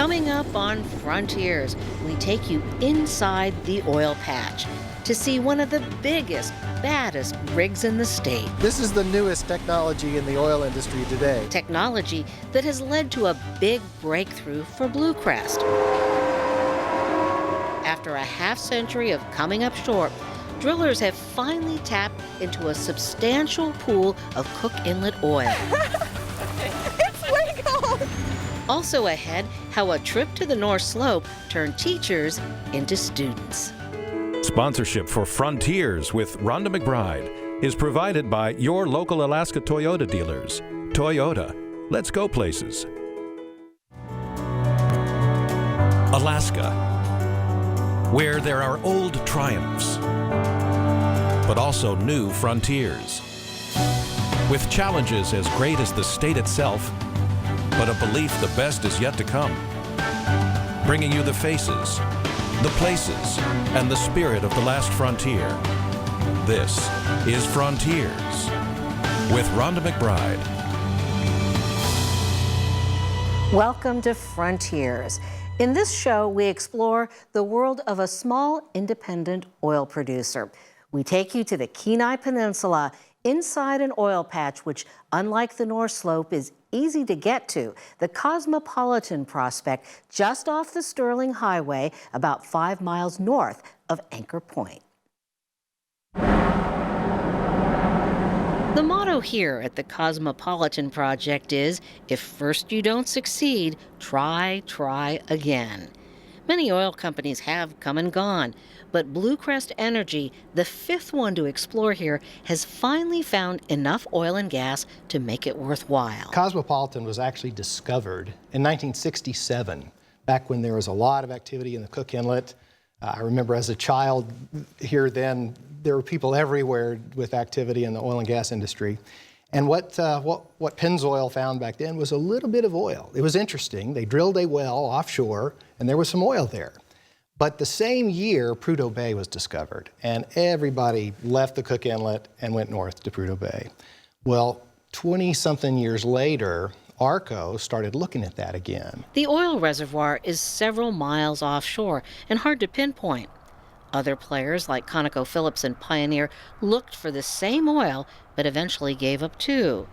Coming up on Frontiers, we take you inside the oil patch to see one of the biggest, baddest rigs in the state. This is the newest technology in the oil industry today. Technology that has led to a big breakthrough for BlueCrest. After a half-century of coming up short, drillers have finally tapped into a substantial pool of Cook Inlet oil. It's legal! Also ahead, how a trip to the North Slope turned teachers into students. Sponsorship for Frontiers with Rhonda McBride is provided by your local Alaska Toyota dealers. Toyota, let's go places. Alaska, where there are old triumphs, but also new frontiers, with challenges as great as the state itself, but a belief the best is yet to come, bringing you the faces, the places, and the spirit of the last frontier. This is Frontiers with Rhonda McBride. Welcome to Frontiers. In this show, we explore the world of a small, independent oil producer. We take you to the Kenai Peninsula, inside an oil patch which, unlike the North Slope, is easy to get to. The Cosmopolitan Prospect, just off the Sterling Highway, about 5 miles north of Anchor Point. The motto here at the Cosmopolitan Project is, if first you don't succeed, try again. Many oil companies have come and gone, but BlueCrest Energy, the fifth one to explore here, has finally found enough oil and gas to make it worthwhile. Cosmopolitan was actually discovered in 1967, back when there was a lot of activity in the Cook Inlet. I remember as a child here then, there were people everywhere with activity in the oil and gas industry. And what Pennzoil found back then was a little bit of oil. It was interesting. They drilled a well offshore, and there was some oil there. But the same year, Prudhoe Bay was discovered, and everybody left the Cook Inlet and went north to Prudhoe Bay. Well, 20-something years later, ARCO started looking at that again. The oil reservoir is several miles offshore and hard to pinpoint. Other players like ConocoPhillips and Pioneer looked for the same oil, but eventually gave up too.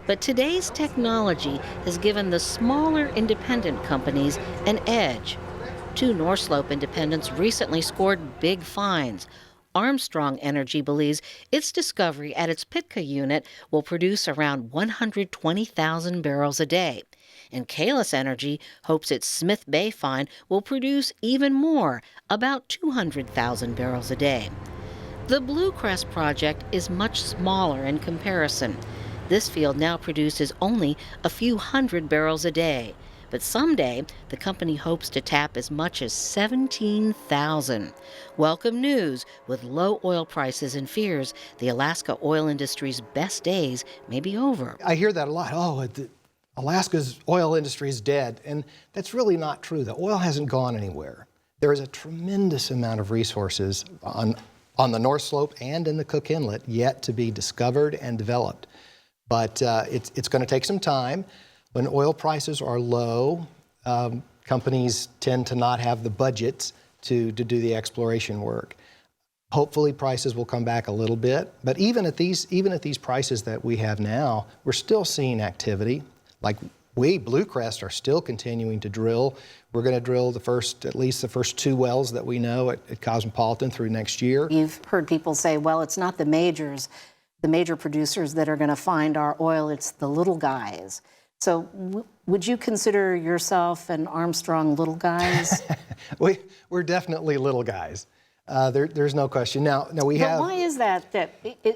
But today's technology has given the smaller independent companies an edge. 2 North Slope independents recently scored big finds. Armstrong Energy believes its discovery at its Pitka unit will produce around 120,000 barrels a day. And Kalis Energy hopes its Smith Bay find will produce even more, about 200,000 barrels a day. The BlueCrest project is much smaller in comparison. This field now produces only a few hundred barrels a day. But someday, the company hopes to tap as much as 17,000. Welcome news. With low oil prices and fears, the Alaska oil industry's best days may be over. I hear that a lot. Oh, Alaska's oil industry is dead. And that's really not true. The oil hasn't gone anywhere. There is a tremendous amount of resources on the North Slope and in the Cook Inlet yet to be discovered and developed. But it's going to take some time. When oil prices are low, companies tend to not have the budgets to do the exploration work. Hopefully prices will come back a little bit, but even at these prices that we have now, we're still seeing activity. Like BlueCrest, are still continuing to drill. We're going to drill at least the first 2 wells that we know at Cosmopolitan through next year. You've heard people say, well, it's not the major producers that are going to find our oil, it's the little guys. So would you consider yourself and Armstrong little guys? We're definitely little guys. There's no question. Now we have. But why is that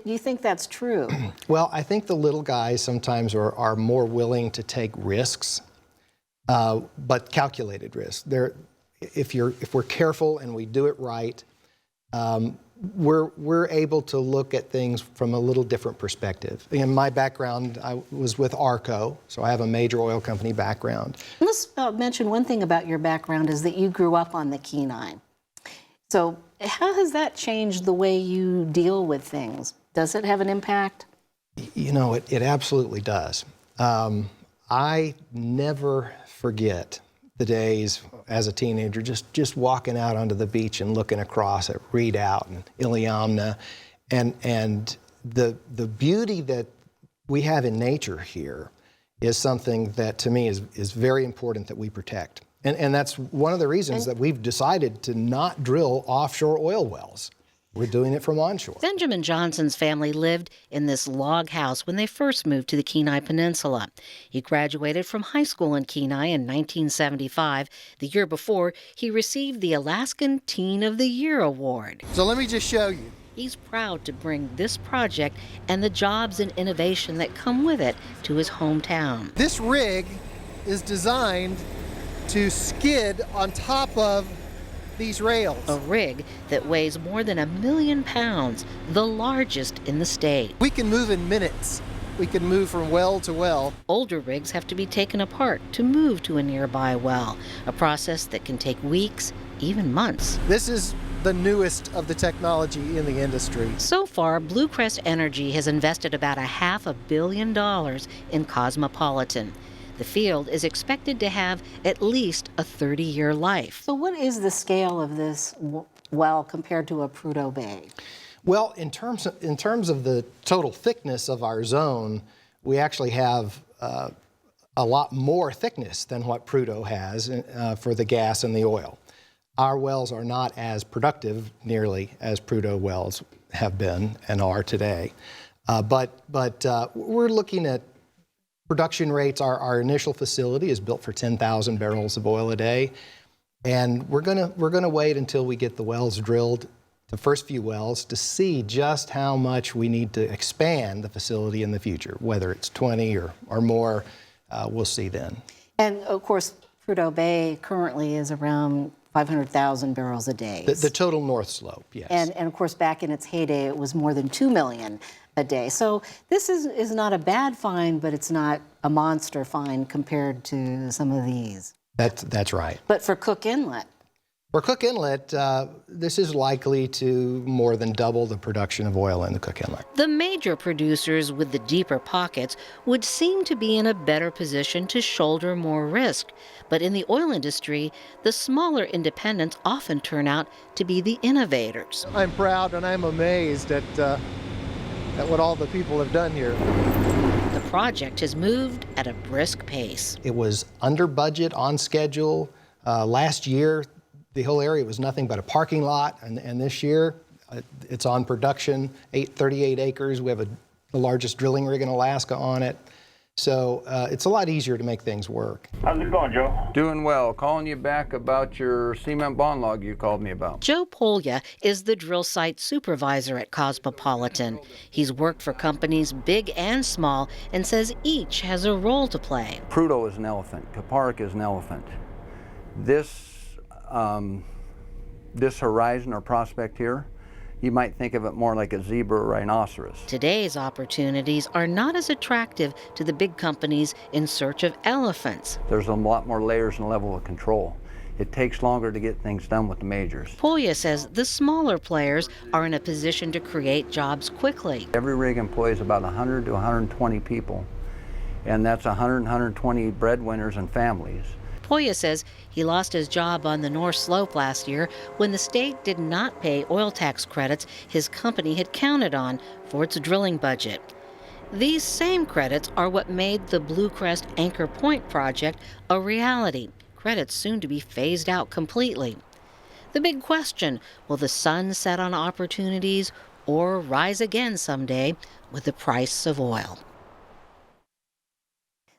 you think that's true? Well, I think the little guys sometimes are more willing to take risks, but calculated risks. If we're careful and we do it right, we're able to look at things from a little different perspective. In my background, I was with ARCO, so I have a major oil company background. Let's mention one thing about your background is that you grew up on the Kenai. So how has that changed the way you deal with things? Does it have an impact? You know, it absolutely does. I never forget the days as a teenager, just walking out onto the beach and looking across at Redoubt and Iliamna, and the beauty that we have in nature here is something that to me is very important that we protect. And that's one of the reasons that we've decided to not drill offshore oil wells. We're doing it from onshore. Benjamin Johnson's family lived in this log house when they first moved to the Kenai Peninsula. He graduated from high school in Kenai in 1975. The year before, he received the Alaskan Teen of the Year award. So let me just show you. He's proud to bring this project and the jobs and innovation that come with it to his hometown. This rig is designed to skid on top of these rails. A rig that weighs more than 1 million pounds, the largest in the state. We can move in minutes. We can move from well to well. Older rigs have to be taken apart to move to a nearby well, a process that can take weeks, even months. This is the newest of the technology in the industry. So far, BlueCrest Energy has invested about $500 million in Cosmopolitan. The field is expected to have at least a 30-year life. So what is the scale of this well compared to a Prudhoe Bay? Well, in terms of the total thickness of our zone, we actually have a lot more thickness than what Prudhoe has for the gas and the oil. Our wells are not as productive nearly as Prudhoe wells have been and are today. But we're looking at production rates. Our initial facility is built for 10,000 barrels of oil a day, and we're gonna wait until we get the wells drilled, the first few wells, to see just how much we need to expand the facility in the future. Whether it's 20 or more, we'll see then. And of course, Prudhoe Bay currently is around 500,000 barrels a day. The total North Slope, yes. And of course, back in its heyday, it was more than 2 million a day. So this is not a bad find, but it's not a monster find compared to some of these. That's right. But for Cook Inlet? For Cook Inlet, this is likely to more than double the production of oil in the Cook Inlet. The major producers with the deeper pockets would seem to be in a better position to shoulder more risk. But in the oil industry, the smaller independents often turn out to be the innovators. I'm proud and I'm amazed at what all the people have done here. The project has moved at a brisk pace. It was under budget, on schedule. Last year, the whole area was nothing but a parking lot, and this year it's on production, 38 acres. We have the largest drilling rig in Alaska on it. So it's a lot easier to make things work. How's it going, Joe? Doing well. Calling you back about your cement bond log you called me about. Joe Polya is the drill site supervisor at Cosmopolitan. He's worked for companies big and small and says each has a role to play. Prudhoe is an elephant. Kuparuk is an elephant. This horizon or prospect here, you might think of it more like a zebra or rhinoceros. Today's opportunities are not as attractive to the big companies in search of elephants. There's a lot more layers and level of control. It takes longer to get things done with the majors. Polya says the smaller players are in a position to create jobs quickly. Every rig employs about 100 to 120 people, and that's 100 and 120 breadwinners and families. Polya says he lost his job on the North Slope last year when the state did not pay oil tax credits his company had counted on for its drilling budget. These same credits are what made the BlueCrest Anchor Point project a reality, credits soon to be phased out completely. The big question, will the sun set on opportunities or rise again someday with the price of oil?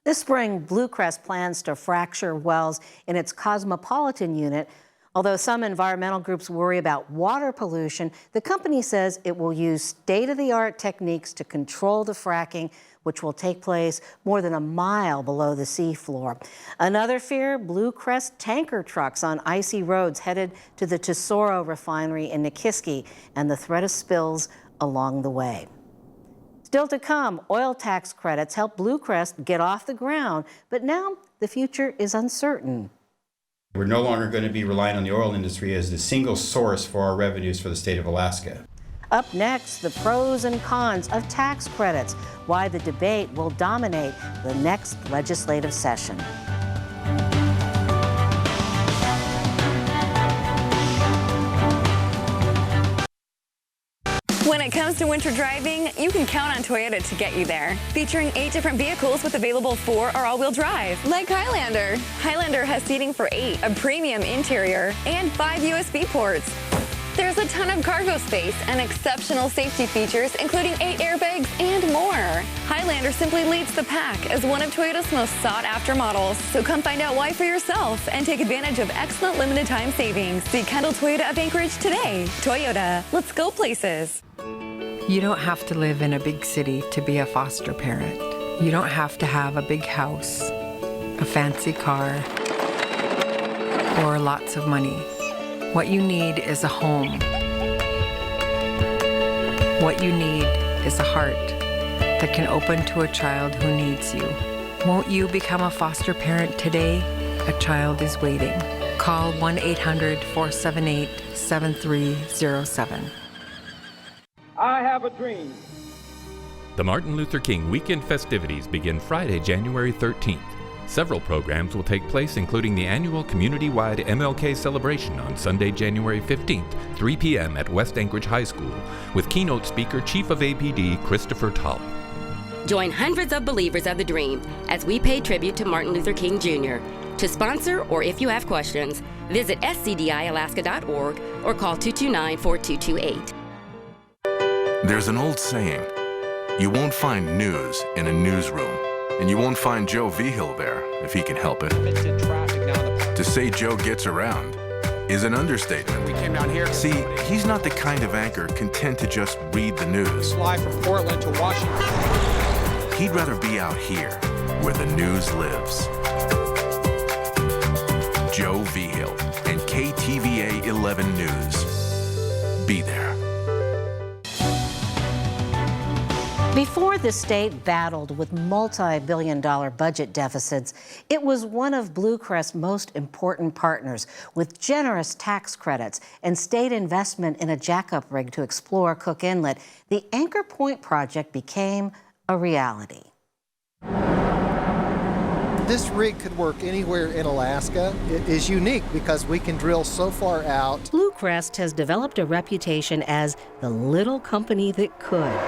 This spring, BlueCrest plans to fracture wells in its Cosmopolitan unit. Although some environmental groups worry about water pollution, the company says it will use state-of-the-art techniques to control the fracking, which will take place more than a mile below the seafloor. Another fear, BlueCrest tanker trucks on icy roads headed to the Tesoro refinery in Nikiski and the threat of spills along the way. Still to come, oil tax credits help BlueCrest get off the ground, but now the future is uncertain. We're no longer going to be relying on the oil industry as the single source for our revenues for the state of Alaska. Up next, the pros and cons of tax credits, why the debate will dominate the next legislative session. it comes to winter driving, you can count on Toyota to get you there. Featuring 8 different vehicles with available 4 or all-wheel drive, like Highlander. Highlander has seating for 8, a premium interior, and 5 USB ports. There's a ton of cargo space and exceptional safety features, including 8 airbags and more. Highlander simply leads the pack as one of Toyota's most sought-after models. So come find out why for yourself and take advantage of excellent limited-time savings. See Kendall Toyota of Anchorage today. Toyota, let's go places. You don't have to live in a big city to be a foster parent. You don't have to have a big house, a fancy car, or lots of money. What you need is a home. What you need is a heart that can open to a child who needs you. Won't you become a foster parent today? A child is waiting. Call 1-800-478-7307. I have a dream. The Martin Luther King weekend festivities begin Friday, January 13th. Several programs will take place, including the annual community-wide MLK celebration on Sunday, January 15th, 3 p.m. at West Anchorage High School, with keynote speaker Chief of APD Christopher Tull. Join hundreds of believers of the dream as we pay tribute to Martin Luther King Jr. To sponsor, or if you have questions, visit scdialaska.org or call 229-4228. There's an old saying, you won't find news in a newsroom. And you won't find Joe Vigil there if he can help it. To say Joe gets around is an understatement. We came down here. See, he's not the kind of anchor content to just read the news. Fly from Portland to Washington. He'd rather be out here where the news lives. Joe Vigil and KTVA 11 News. Be there. Before the state battled with multi-billion-dollar budget deficits, it was one of BlueCrest's most important partners, with generous tax credits and state investment in a jackup rig to explore Cook Inlet. The Anchor Point project became a reality. This rig could work anywhere in Alaska. It is unique because we can drill so far out. BlueCrest has developed a reputation as the little company that could.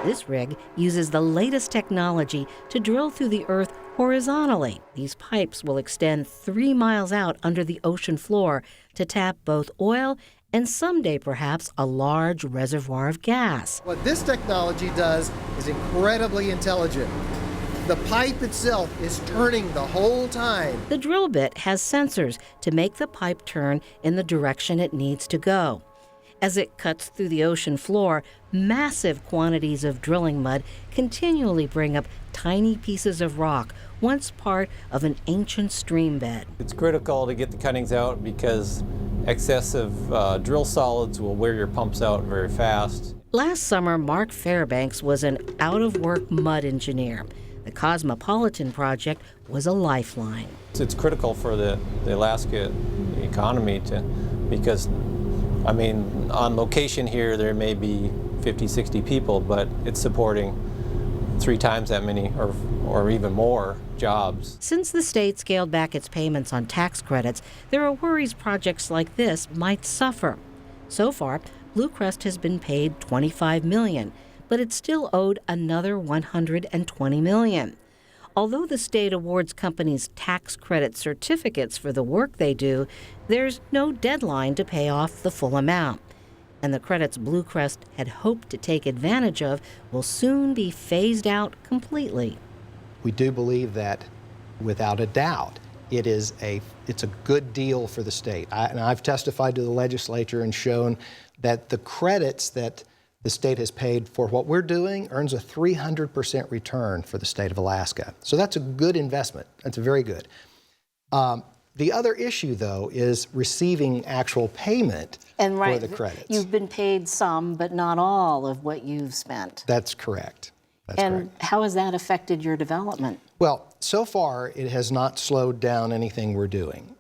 This rig uses the latest technology to drill through the earth horizontally. These pipes will extend 3 miles out under the ocean floor to tap both oil and someday perhaps a large reservoir of gas. What this technology does is incredibly intelligent. The pipe itself is turning the whole time. The drill bit has sensors to make the pipe turn in the direction it needs to go. As it cuts through the ocean floor, massive quantities of drilling mud continually bring up tiny pieces of rock, once part of an ancient stream bed. It's critical to get the cuttings out because excessive drill solids will wear your pumps out very fast. Last summer, Mark Fairbanks was an out-of-work mud engineer. The Cosmopolitan project was a lifeline. It's critical for the Alaska economy because I mean, on location here, there may be 50, 60 people, but it's supporting 3 times that many or even more jobs. Since the state scaled back its payments on tax credits, there are worries projects like this might suffer. So far, BlueCrest has been paid $25 million, but it's still owed another $120 million. Although the state awards companies tax credit certificates for the work they do, there's no deadline to pay off the full amount. And the credits BlueCrest had hoped to take advantage of will soon be phased out completely. We do believe that, without a doubt, it's a good deal for the state. And I've testified to the legislature and shown that the credits that the state has paid for what we're doing earns a 300% return for the state of Alaska. So that's a good investment. That's very good. The other issue, though, is receiving actual payment for the credits. You've been paid some, but not all of what you've spent. That's correct. And how has that affected your development? Well, so far, it has not slowed down anything we're doing.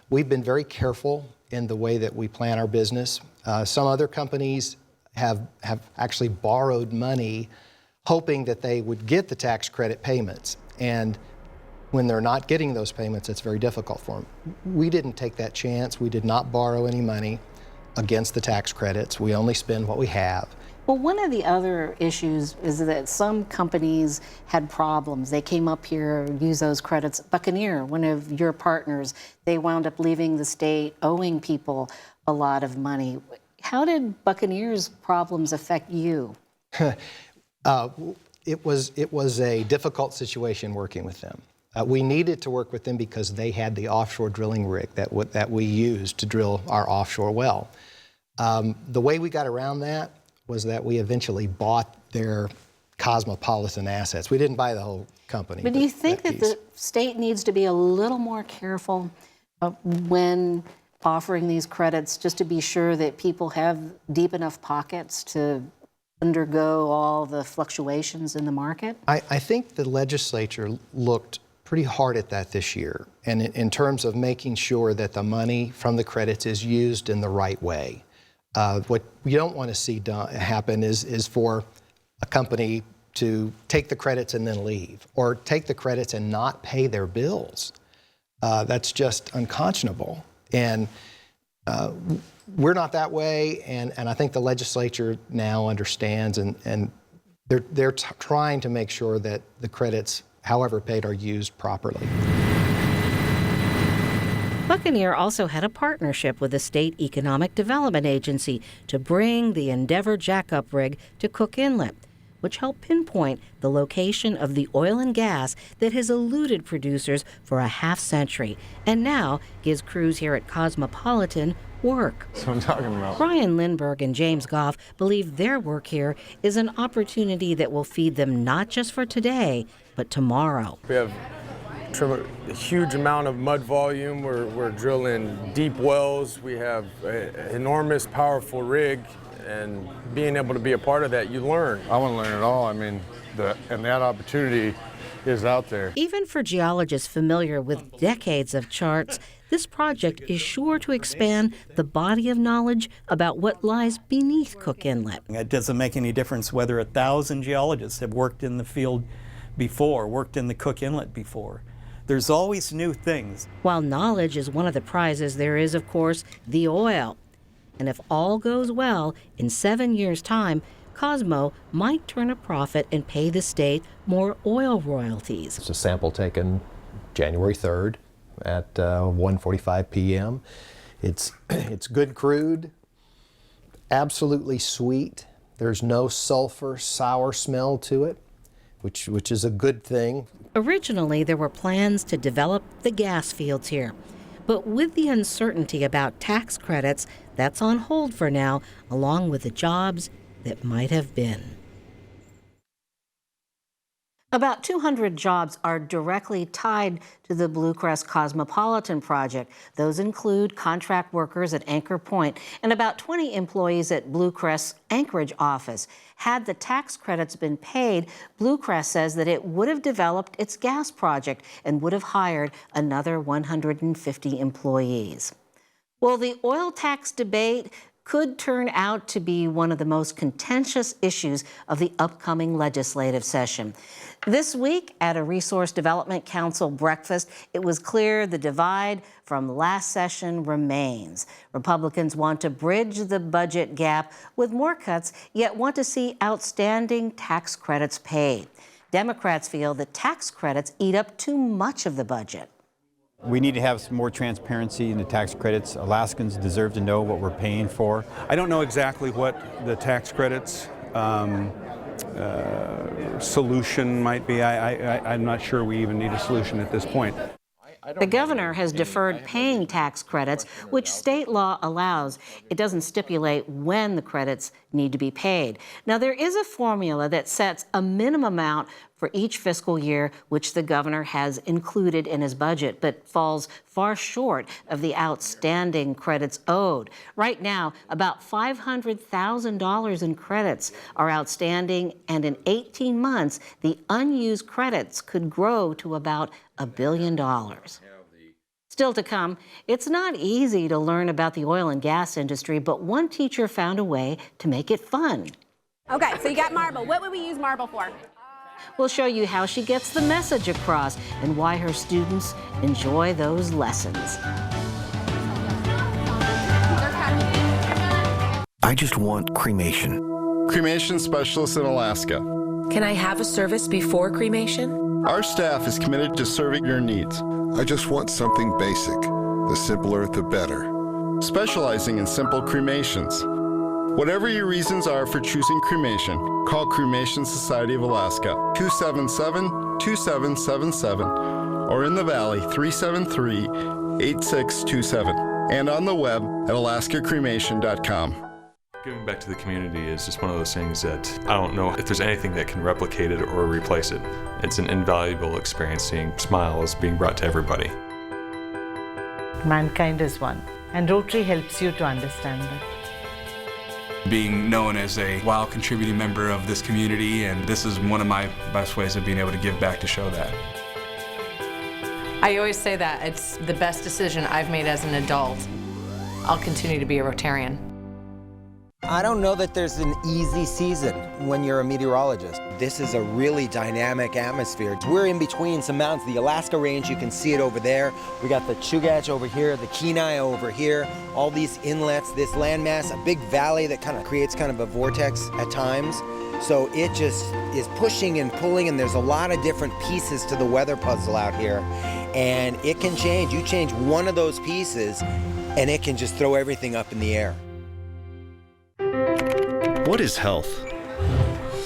We've been very careful in the way that we plan our business. Some other companies have actually borrowed money hoping that they would get the tax credit payments. And when they're not getting those payments, it's very difficult for them. We didn't take that chance. We did not borrow any money. against the tax credits. We only spend what we have. Well, one of the other issues is that some companies had problems. They came up here, used those credits. Buccaneer, one of your partners, they wound up leaving the state owing people a lot of money. How did Buccaneer's problems affect you? It was a difficult situation working with them. We needed to work with them because they had the offshore drilling rig that we used to drill our offshore well. The way we got around that was that we eventually bought their cosmopolitan assets. We didn't buy the whole company. But do you think that the state needs to be a little more careful when offering these credits, just to be sure that people have deep enough pockets to undergo all the fluctuations in the market? I think the legislature looked pretty hard at that this year, and in terms of making sure that the money from the credits is used in the right way. What you don't want to see happen is for a company to take the credits and then leave, or take the credits and not pay their bills. That's just unconscionable. And we're not that way, and I think the legislature now understands, and they're trying to make sure that the credits, however paid, are used properly. Buccaneer also had a partnership with the State Economic Development Agency to bring the Endeavor jackup rig to Cook Inlet, which helped pinpoint the location of the oil and gas that has eluded producers for a half-century and now gives crews here at Cosmopolitan work. That's what I'm talking about. Brian Lindbergh and James Goff believe their work here is an opportunity that will feed them not just for today, but tomorrow. We have a huge amount of mud volume. We're drilling deep wells. We have an enormous, powerful rig, and being able to be a part of that, you learn. I want to learn it all. I mean, and that opportunity is out there. Even for geologists familiar with decades of charts, this project is sure to expand the body of knowledge about what lies beneath Cook Inlet. It doesn't make any difference whether 1,000 geologists have worked in the field before, worked in the Cook Inlet before. There's always new things. While knowledge is one of the prizes, there is, of course, the oil. And if all goes well, in 7 years' time, Cosmo might turn a profit and pay the state more oil royalties. It's a sample taken January 3rd at 1:45 p.m. It's good crude, absolutely sweet. There's no sulfur, sour smell to it, which is a good thing. Originally, there were plans to develop the gas fields here. But with the uncertainty about tax credits, that's on hold for now, along with the jobs that might have been. About 200 jobs are directly tied to the BlueCrest Cosmopolitan project. Those include contract workers at Anchor Point and about 20 employees at BlueCrest's Anchorage office. Had the tax credits been paid, BlueCrest says that it would have developed its gas project and would have hired another 150 employees. Well, the oil tax debate could turn out to be one of the most contentious issues of the upcoming legislative session. This week, at a Resource Development Council breakfast, it was clear the divide from last session remains. Republicans want to bridge the budget gap with more cuts, yet want to see outstanding tax credits paid. Democrats feel the tax credits eat up too much of the budget. We need to have some more transparency in the tax credits. Alaskans deserve to know what we're paying for. I don't know exactly what the tax credits solution might be. I'm not sure we even need a solution at this point. The governor has deferred paying tax credits, which state law allows. It doesn't stipulate when the credits need to be paid. Now, there is a formula that sets a minimum amount for each fiscal year, which the governor has included in his budget, but falls far short of the outstanding credits owed. Right now, about $500,000 in credits are outstanding, and in 18 months, the unused credits could grow to about $1 billion. Still to come, it's not easy to learn about the oil and gas industry, but one teacher found a way to make it fun. Okay, so you got marble. What would we use marble for? We'll show you how she gets the message across and why her students enjoy those lessons. I just want cremation. Cremation specialists in Alaska. Can I have a service before cremation? Our staff is committed to serving your needs. I just want something basic. The simpler, the better. Specializing in simple cremations. Whatever your reasons are for choosing cremation, call Cremation Society of Alaska 277-2777 or in the Valley 373-8627 and on the web at alaskacremation.com. Giving back to the community is just one of those things that I don't know if there's anything that can replicate it or replace it. It's an invaluable experience seeing smiles being brought to everybody. Mankind is one, and Rotary helps you to understand that. Being known as a WOW contributing member of this community, and this is one of my best ways of being able to give back to show that. I always say that it's the best decision I've made as an adult. I'll continue to be a Rotarian. I don't know that there's an easy season when you're a meteorologist. This is a really dynamic atmosphere. We're in between some mountains. The Alaska Range, you can see it over there. We got the Chugach over here, the Kenai over here, all these inlets, this landmass, a big valley that kind of creates kind of a vortex at times. So it just is pushing and pulling, and there's a lot of different pieces to the weather puzzle out here. And it can change. You change one of those pieces, and it can just throw everything up in the air. What is health?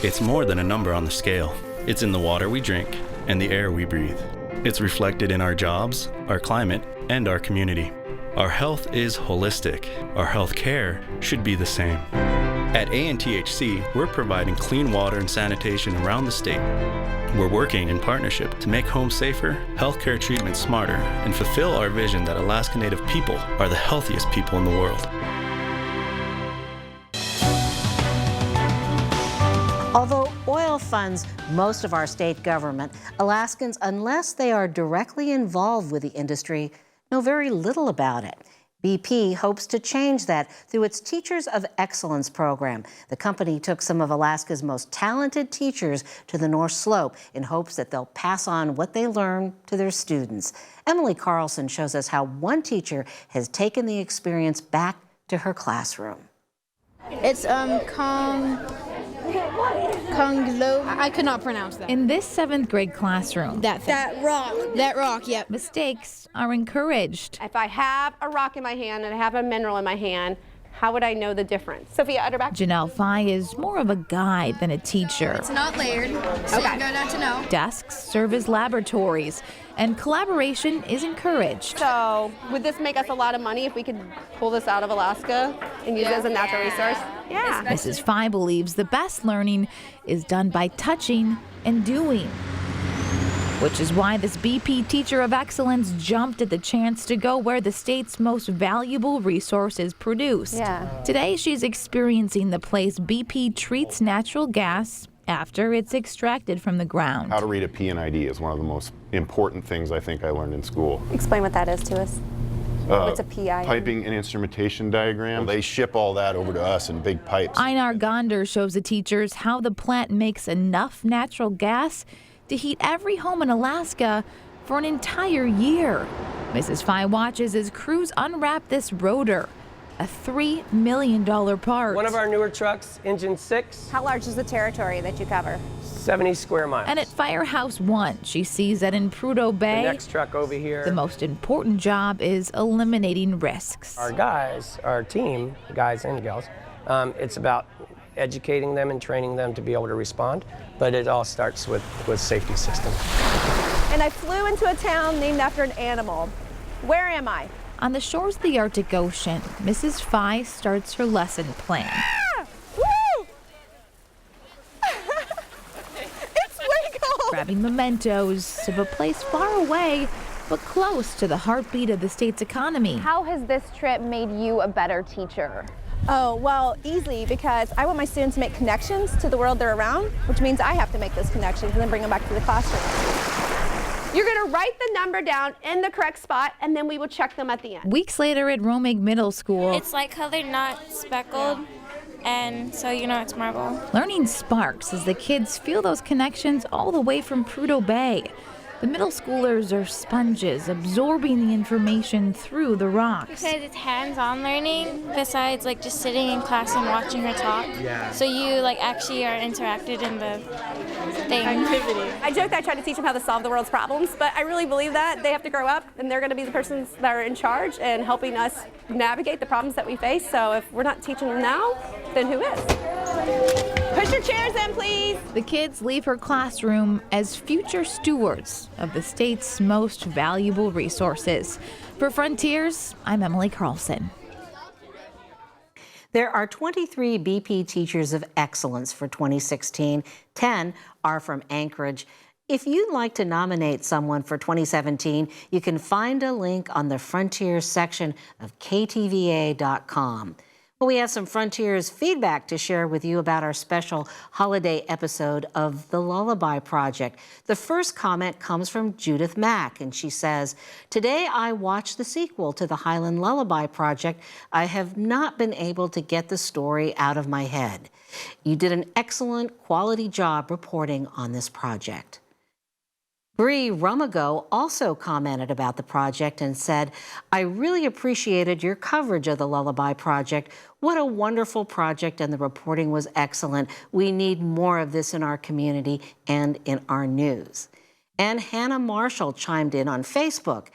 It's more than a number on the scale. It's in the water we drink and the air we breathe. It's reflected in our jobs, our climate, and our community. Our health is holistic. Our health care should be the same. At ANTHC, we're providing clean water and sanitation around the state. We're working in partnership to make homes safer, healthcare treatment smarter, and fulfill our vision that Alaska Native people are the healthiest people in the world. Although oil funds most of our state government, Alaskans, unless they are directly involved with the industry, know very little about it. BP hopes to change that through its Teachers of Excellence program. The company took some of Alaska's most talented teachers to the North Slope in hopes that they'll pass on what they learn to their students. Emily Carlson shows us how one teacher has taken the experience back to her classroom. It's Conglo. I could not pronounce that. In this 7th grade classroom, That rock, yep. mistakes are encouraged. If I have a rock in my hand and I have a mineral in my hand, how would I know the difference? Sophia Utterback. Janelle Fye is more of a guide than a teacher. It's not layered, so you're good enough to know. Desks serve as laboratories, and collaboration is encouraged. So would this make us a lot of money if we could pull this out of Alaska and use it as a natural resource? Yeah. Mrs. Fye believes the best learning is done by touching and doing, which is why this BP Teacher of Excellence jumped at the chance to go where the state's most valuable resource is produced. Yeah. Today, she's experiencing the place BP treats natural gas after it's extracted from the ground. How to read a P&ID is one of the most important things I think I learned in school. Explain what that is to us. What's a PI? Piping and instrumentation diagram. They ship all that over to us in big pipes. Einar Gonder shows the teachers how the plant makes enough natural gas to heat every home in Alaska for an entire year. Mrs. Fye watches as crews unwrap this rotor, a $3 million part. One of our newer trucks, engine 6. How large is the territory that you cover? 70 square miles. And at Firehouse 1, she sees that in Prudhoe Bay, the next truck over here, the most important job is eliminating risks. Our guys, our team, guys and gals, it's about educating them and training them to be able to respond, but it all starts with safety system. And I flew into a town named after an animal. Where am I? On the shores of the Arctic Ocean, Mrs. Fye starts her lesson plan. Woo! It's Waco! Grabbing mementos of a place far away, but close to the heartbeat of the state's economy. How has this trip made you a better teacher? Oh, well, easily, because I want my students to make connections to the world they're around, which means I have to make those connections and then bring them back to the classroom. You're going to write the number down in the correct spot, and then we will check them at the end. Weeks later at Romig Middle School, It's like how they're not speckled, and so you know it's marble. learning sparks as the kids feel those connections all the way from Prudhoe Bay. The middle schoolers are sponges, absorbing the information through the rocks. Because it's hands-on learning, besides like just sitting in class and watching her talk. Yeah. So you like actually are interacted in the thing. Activity. I joke that I try to teach them how to solve the world's problems, but I really believe that they have to grow up and they're going to be the persons that are in charge and helping us navigate the problems that we face. So if we're not teaching them now, then who is? Push your chairs in, please. The kids leave her classroom as future stewards of the state's most valuable resources. For Frontiers, I'm Emily Carlson. There are 23 BP Teachers of Excellence for 2016. 10 are from Anchorage. If you'd like to nominate someone for 2017, you can find a link on the Frontiers section of KTVA.com. Well, we have some Frontiers feedback to share with you about our special holiday episode of The Lullaby Project. The first comment comes from Judith Mack, and she says, "Today I watched the sequel to the Highland Lullaby Project. I have not been able to get the story out of my head. You did an excellent quality job reporting on this project." Bree Rumago also commented about the project and said, "I really appreciated your coverage of the Lullaby Project. What a wonderful project, and the reporting was excellent. We need more of this in our community and in our news." And Hannah Marshall chimed in on Facebook.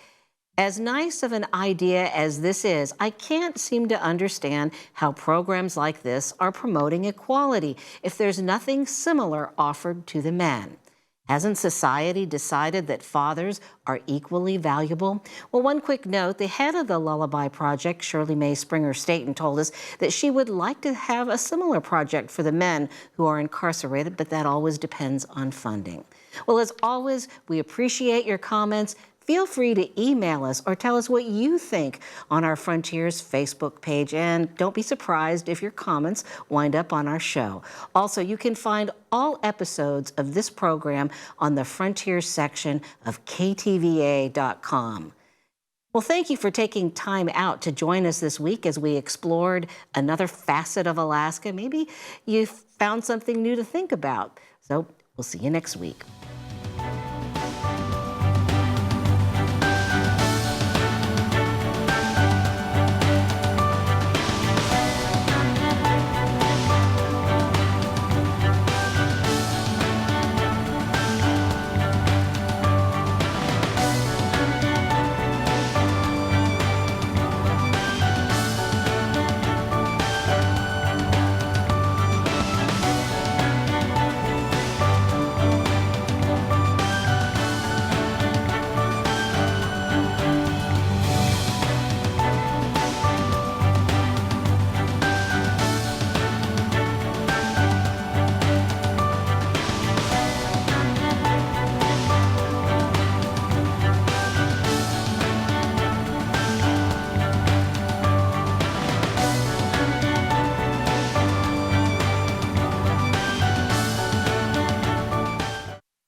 "As nice of an idea as this is, I can't seem to understand how programs like this are promoting equality if there's nothing similar offered to the men. Hasn't society decided that fathers are equally valuable?" Well, one quick note, the head of the Lullaby Project, Shirley Mae Springer-Staton, told us that she would like to have a similar project for the men who are incarcerated, but that always depends on funding. Well, as always, we appreciate your comments. Feel free to email us or tell us what you think on our Frontiers Facebook page, and don't be surprised if your comments wind up on our show. Also, you can find all episodes of this program on the Frontiers section of KTVA.com. Well, thank you for taking time out to join us this week as we explored another facet of Alaska. Maybe you found something new to think about. So we'll see you next week.